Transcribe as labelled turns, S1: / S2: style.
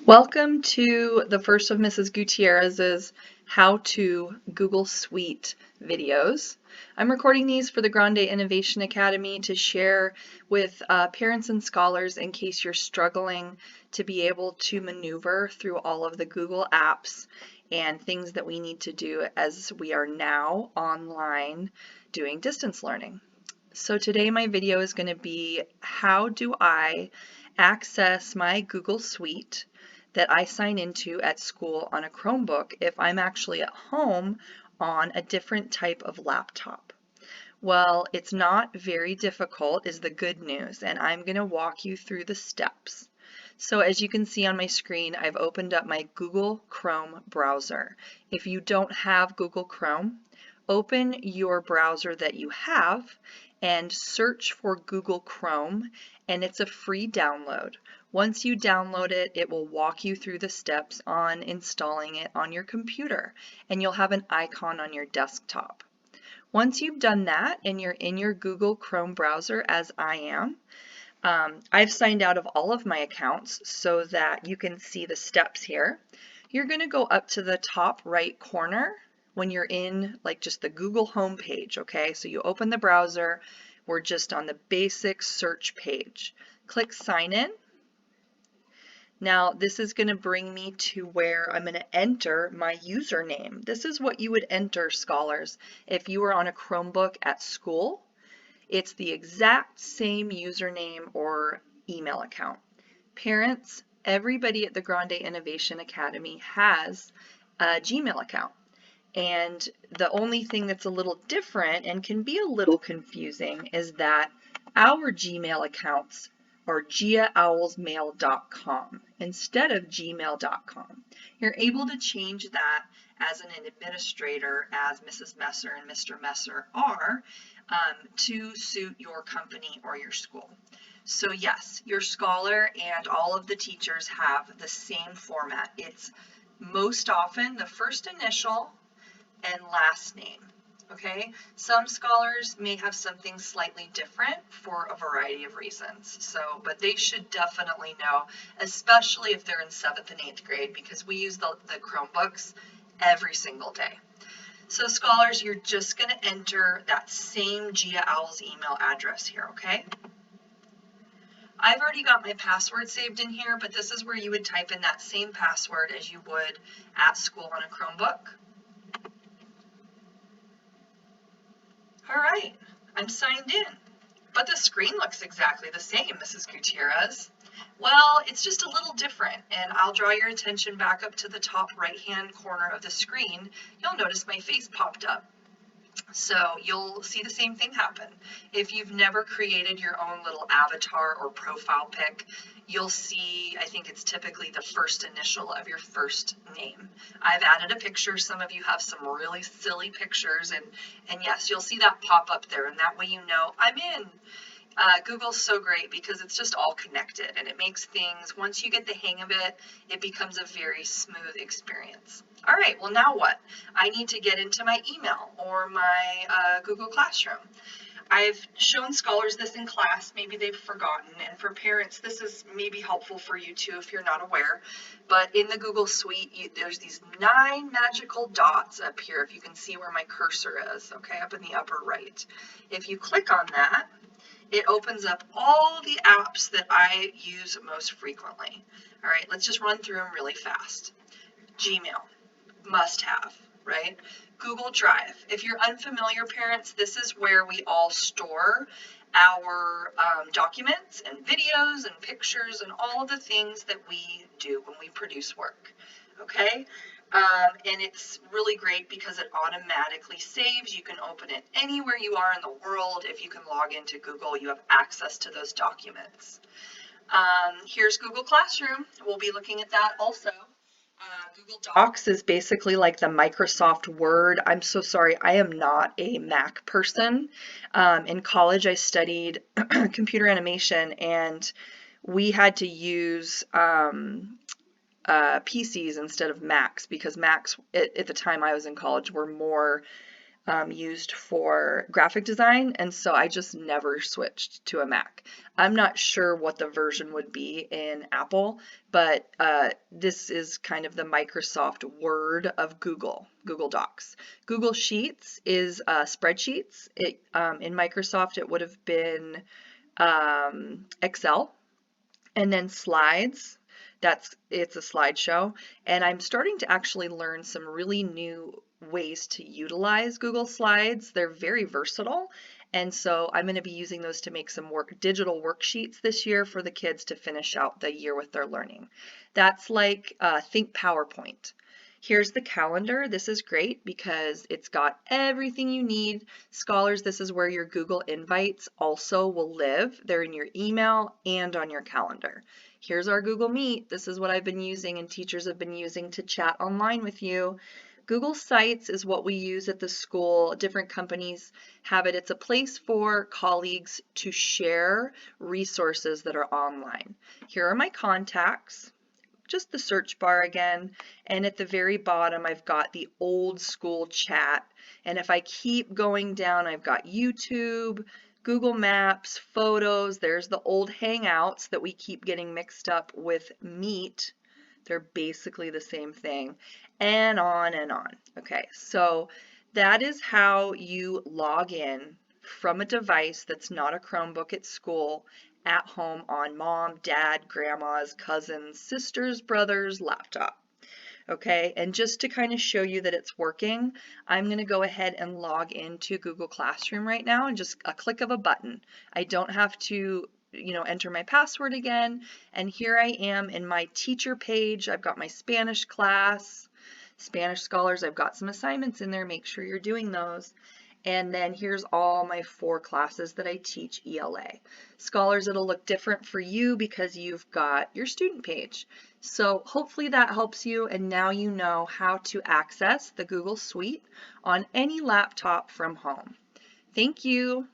S1: Welcome to the first of Mrs. Gutierrez's How to Google Suite videos. I'm recording these for the Grande Innovation Academy to share with parents and scholars in case you're struggling to be able to maneuver through all of the Google apps and things that we need to do as we are now online doing distance learning. So today my video is going to be how do I access my Google Suite that I sign into at school on a Chromebook if I'm actually at home on a different type of laptop. Well, it's not very difficult is the good news, and I'm going to walk you through the steps. So as you can see on my screen, I've opened up my Google Chrome browser. If you don't have Google Chrome, open your browser that you have and search for Google Chrome, and it's a free download. Once you download it, it will walk you through the steps on installing it on your computer, and you'll have an icon on your desktop. Once you've done that and you're in your Google Chrome browser, as I am, I've signed out of all of my accounts so that you can see the steps here. You're going to go up to the top right corner when you're in like just the Google home page, okay? So you open the browser, we're just on the basic search page. Click sign in. Now this is going to bring me to where I'm going to enter my username. This is what you would enter, scholars, if you were on a Chromebook at school. It's the exact same username or email account. Parents, everybody at the Grande Innovation Academy has a Gmail account. And the only thing that's a little different and can be a little confusing is that our Gmail accounts are giaowlsmail.com instead of gmail.com. You're able to change that as an administrator, as Mrs. Messer and Mr. Messer are, to suit your company or your school. So yes, your scholar and all of the teachers have the same format. It's most often the first initial and last name. Okay, some scholars may have something slightly different for a variety of reasons. But they should definitely know, especially if they're in 7th and 8th grade, because we use the Chromebooks every single day. So scholars, you're just going to enter that same Gia Owls email address here, okay? I've already got my password saved in here, but this is where you would type in that same password as you would at school on a Chromebook. All right, I'm signed in, but the screen looks exactly the same, Mrs. Gutierrez. Well, it's just a little different, and I'll draw your attention back up to the top right-hand corner of the screen. You'll notice my face popped up. So you'll see the same thing happen. If you've never created your own little avatar or profile pic, you'll see, I think it's typically the first initial of your first name. I've added a picture. Some of you have some really silly pictures, and yes, you'll see that pop up there, and that way you know I'm in. Google's so great because it's just all connected, and it makes things, once you get the hang of it, it becomes a very smooth experience. All right, well now what? I need to get into my email or my Google Classroom. I've shown scholars this in class, maybe they've forgotten, and for parents this is maybe helpful for you too if you're not aware, but in the Google Suite there's these 9 magical dots up here, if you can see where my cursor is, okay, up in the upper right. If you click on that, it opens up all the apps that I use most frequently. All right, let's just run through them really fast. Gmail, must have, right? Google Drive. If you're unfamiliar, parents, this is where we all store our documents and videos and pictures and all of the things that we do when we produce work, okay? And it's really great because it automatically saves. You can open it anywhere you are in the world. If you can log into Google, you have access to those documents. Here's Google Classroom. We'll be looking at that also. Google Docs is basically like the Microsoft Word. I'm so sorry, I am not a Mac person. In college, I studied computer animation, and we had to use PCs instead of Macs because Macs at the time I was in college were more used for graphic design, and so I just never switched to a Mac. I'm not sure what the version would be in Apple, but this is kind of the Microsoft Word of Google Docs. Google Sheets is spreadsheets. In Microsoft, it would have been Excel, and then slides. It's a slideshow, and I'm starting to actually learn some really new ways to utilize Google Slides. They're very versatile, and so I'm going to be using those to make some digital worksheets this year for the kids to finish out the year with their learning. That's like think PowerPoint. Here's the calendar. This is great because it's got everything you need. Scholars, this is where your Google invites also will live. They're in your email and on your calendar. Here's our Google Meet. This is what I've been using and teachers have been using to chat online with you. Google Sites is what we use at the school. Different companies have it. It's a place for colleagues to share resources that are online. Here are my contacts. Just the search bar again, and at the very bottom I've got the old school chat, and if I keep going down I've got YouTube, Google Maps, photos, there's the old Hangouts that we keep getting mixed up with Meet. They're basically the same thing, and on and on. Okay, so that is how you log in from a device that's not a Chromebook at school at home on mom, dad, grandma's, cousins, sisters, brothers' laptop. Okay, and just to kind of show you that it's working, I'm going to go ahead and log into Google Classroom right now, and just a click of a button. I don't have to enter my password again, and here I am in my teacher page. I've got my Spanish class, Spanish scholars, I've got some assignments in there, make sure you're doing those. And then here's all my 4 classes that I teach ELA. Scholars, it'll look different for you because you've got your student page. So hopefully that helps you, and now you know how to access the Google Suite on any laptop from home. Thank you.